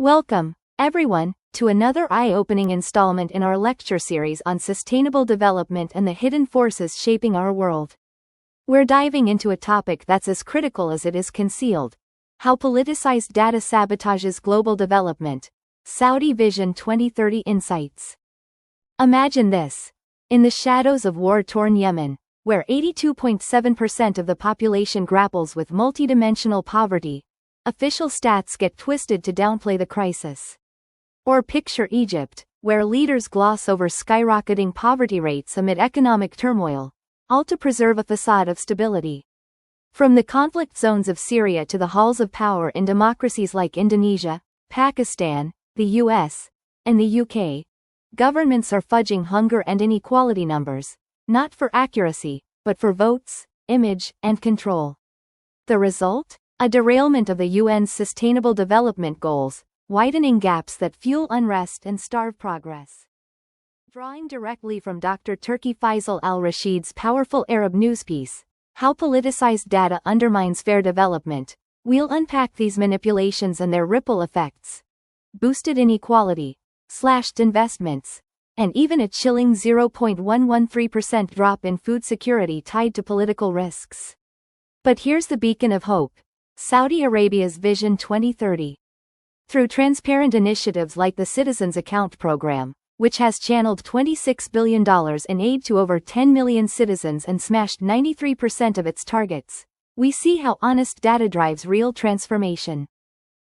Welcome, everyone, to another eye-opening installment in our lecture series on sustainable development and the hidden forces shaping our world. We're diving into a topic that's as critical as it is concealed: how politicized data sabotages global development. Saudi Vision 2030 Insights. Imagine this. In the shadows of war-torn Yemen, where 82.7% of the population grapples with multidimensional poverty, official stats get twisted to downplay the crisis. Or picture Egypt, where leaders gloss over skyrocketing poverty rates amid economic turmoil, all to preserve a facade of stability. From the conflict zones of Syria to the halls of power in democracies like Indonesia, Pakistan, the US, and the UK, governments are fudging hunger and inequality numbers, not for accuracy, but for votes, image, and control. The result? A derailment of the UN's Sustainable Development Goals, widening gaps that fuel unrest and starve progress. Drawing directly from Dr. Turki Faisal Al-Rasheed's powerful Arab news piece, How Politicized Data Undermines Fair Development, we'll unpack these manipulations and their ripple effects. Boosted inequality, slashed investments, and even a chilling 0.113% drop in food security tied to political risks. But here's the beacon of hope: Saudi Arabia's Vision 2030. Through transparent initiatives like the Citizens Account program, which has channeled $26 billion in aid to over 10 million citizens and smashed 93% of its targets, we see how honest data drives real transformation.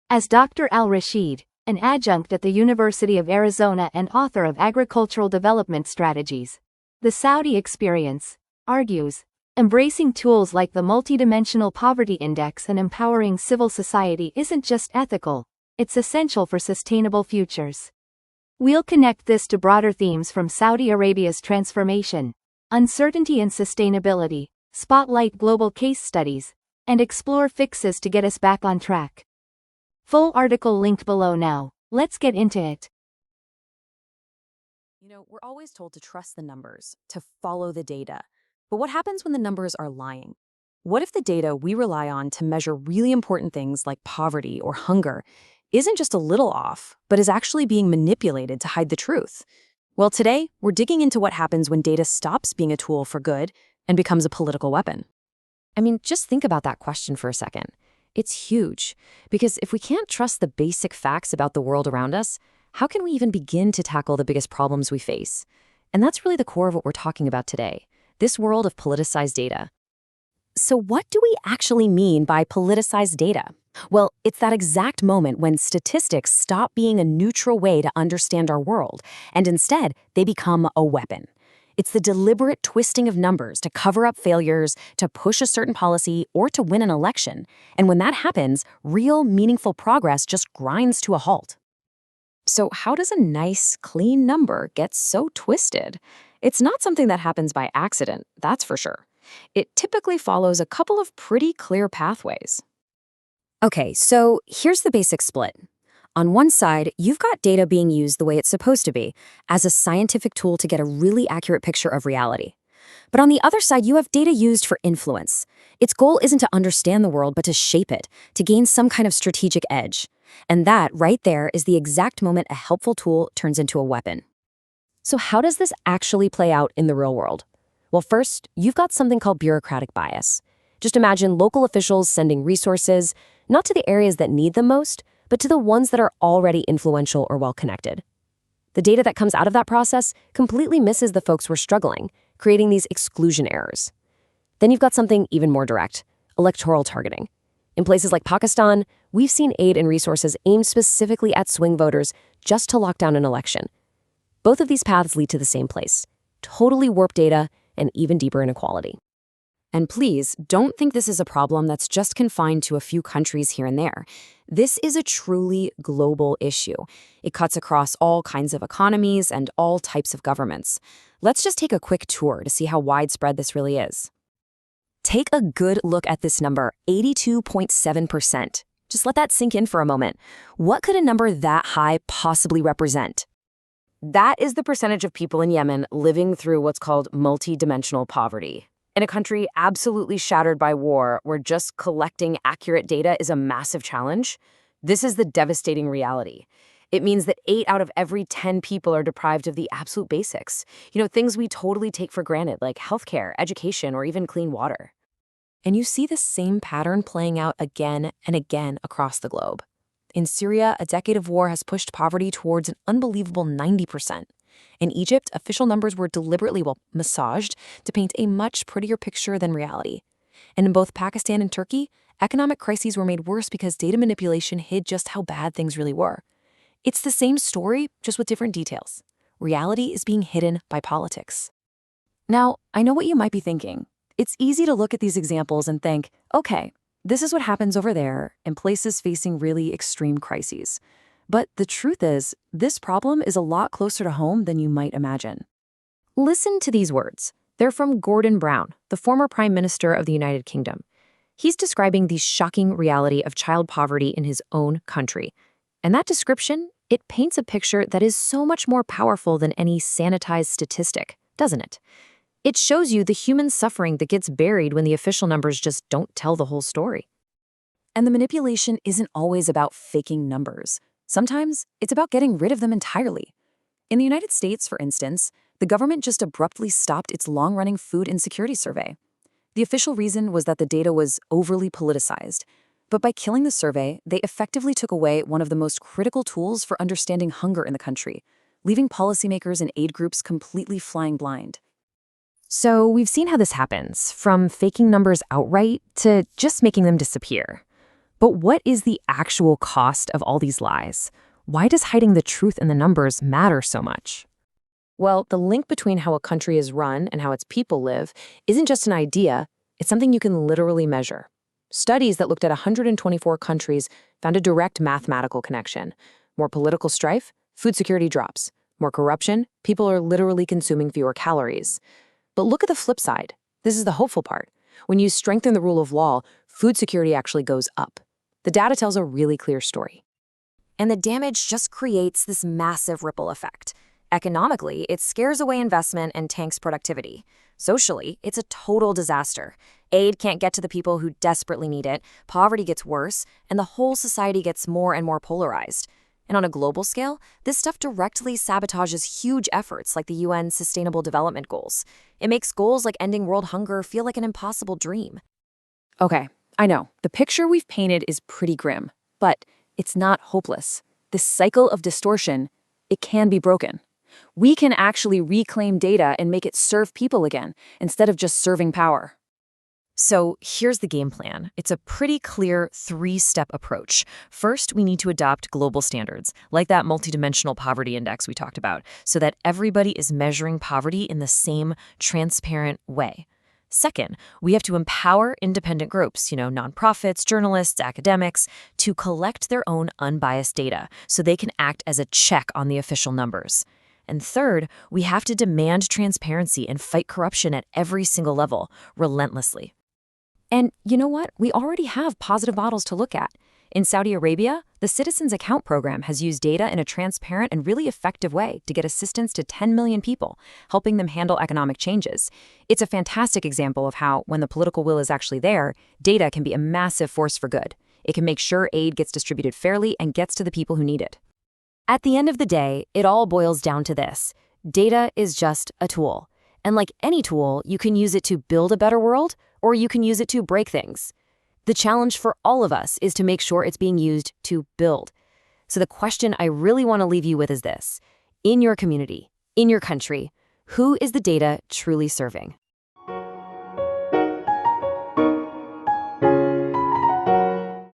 As Dr. Al-Rasheed, an adjunct at the University of Arizona and author of Agricultural Development Strategies, the Saudi Experience, argues, embracing tools like the Multidimensional Poverty Index and empowering civil society isn't just ethical, it's essential for sustainable futures. We'll connect this to broader themes from Saudi Arabia's transformation, uncertainty and sustainability, spotlight global case studies, and explore fixes to get us back on track. Full article linked below now. Let's get into it. We're always told to trust the numbers, to follow the data. But what happens when the numbers are lying? What if the data we rely on to measure really important things like poverty or hunger isn't just a little off, but is actually being manipulated to hide the truth? Well, today, we're digging into what happens when data stops being a tool for good and becomes a political weapon. Just think about that question for a second. It's huge, because if we can't trust the basic facts about the world around us, how can we even begin to tackle the biggest problems we face? And that's really the core of what we're talking about today. This world of politicized data. So what do we actually mean by politicized data? Well, it's that exact moment when statistics stop being a neutral way to understand our world, and instead, they become a weapon. It's the deliberate twisting of numbers to cover up failures, to push a certain policy, or to win an election. And when that happens, real, meaningful progress just grinds to a halt. So how does a nice, clean number get so twisted? It's not something that happens by accident, that's for sure. It typically follows a couple of pretty clear pathways. Okay, so here's the basic split. On one side, you've got data being used the way it's supposed to be, as a scientific tool to get a really accurate picture of reality. But on the other side, you have data used for influence. Its goal isn't to understand the world, but to shape it, to gain some kind of strategic edge. And that, right there, is the exact moment a helpful tool turns into a weapon. So how does this actually play out in the real world? Well, first, you've got something called bureaucratic bias. Just imagine local officials sending resources, not to the areas that need them most, but to the ones that are already influential or well-connected. The data that comes out of that process completely misses the folks who are struggling, creating these exclusion errors. Then you've got something even more direct: electoral targeting. In places like Pakistan, we've seen aid and resources aimed specifically at swing voters just to lock down an election. Both of these paths lead to the same place: totally warped data and even deeper inequality. And please, don't think this is a problem that's just confined to a few countries here and there. This is a truly global issue. It cuts across all kinds of economies and all types of governments. Let's just take a quick tour to see how widespread this really is. Take a good look at this number, 82.7%. Just let that sink in for a moment. What could a number that high possibly represent? That is the percentage of people in Yemen living through what's called multidimensional poverty. In a country absolutely shattered by war, where just collecting accurate data is a massive challenge, This is the devastating reality. It means that 8 out of every 10 people are deprived of the absolute basics. Things we totally take for granted, like healthcare, education, or even clean water. And you see the same pattern playing out again and again across the globe. In Syria, a decade of war has pushed poverty towards an unbelievable 90%. In Egypt, official numbers were deliberately, massaged to paint a much prettier picture than reality. And in both Pakistan and Turkey, economic crises were made worse because data manipulation hid just how bad things really were. It's the same story, just with different details. Reality is being hidden by politics. Now, I know what you might be thinking. It's easy to look at these examples and think, okay, this is what happens over there in places facing really extreme crises. But the truth is, this problem is a lot closer to home than you might imagine. Listen to these words. They're from Gordon Brown, the former Prime Minister of the United Kingdom. He's describing the shocking reality of child poverty in his own country. And that description, it paints a picture that is so much more powerful than any sanitized statistic, doesn't it? It shows you the human suffering that gets buried when the official numbers just don't tell the whole story. And the manipulation isn't always about faking numbers. Sometimes it's about getting rid of them entirely. In the United States, for instance, the government just abruptly stopped its long-running food insecurity survey. The official reason was that the data was overly politicized. But by killing the survey, they effectively took away one of the most critical tools for understanding hunger in the country, leaving policymakers and aid groups completely flying blind. So we've seen how this happens, from faking numbers outright to just making them disappear. But what is the actual cost of all these lies? Why does hiding the truth in the numbers matter so much? Well, the link between how a country is run and how its people live isn't just an idea, it's something you can literally measure. Studies that looked at 124 countries found a direct mathematical connection. More political strife, food security drops. More corruption, people are literally consuming fewer calories. But look at the flip side. This is the hopeful part. When you strengthen the rule of law, food security actually goes up. The data tells a really clear story. And the damage just creates this massive ripple effect. Economically, it scares away investment and tanks productivity. Socially, it's a total disaster. Aid can't get to the people who desperately need it, poverty gets worse, and the whole society gets more and more polarized. And on a global scale, this stuff directly sabotages huge efforts like the UN Sustainable Development Goals. It makes goals like ending world hunger feel like an impossible dream. Okay, I know, the picture we've painted is pretty grim, but it's not hopeless. This cycle of distortion, it can be broken. We can actually reclaim data and make it serve people again, instead of just serving power. So here's the game plan. It's a pretty clear 3-step approach. First, we need to adopt global standards, like that Multidimensional Poverty Index we talked about, so that everybody is measuring poverty in the same transparent way. Second, we have to empower independent groups, nonprofits, journalists, academics, to collect their own unbiased data so they can act as a check on the official numbers. And third, we have to demand transparency and fight corruption at every single level, relentlessly. And you know what? We already have positive models to look at. In Saudi Arabia, the Citizens Account program has used data in a transparent and really effective way to get assistance to 10 million people, helping them handle economic changes. It's a fantastic example of how, when the political will is actually there, data can be a massive force for good. It can make sure aid gets distributed fairly and gets to the people who need it. At the end of the day, it all boils down to this. Data is just a tool. And like any tool, you can use it to build a better world, or you can use it to break things. The challenge for all of us is to make sure it's being used to build. So the question I really want to leave you with is this. In your community, in your country, who is the data truly serving?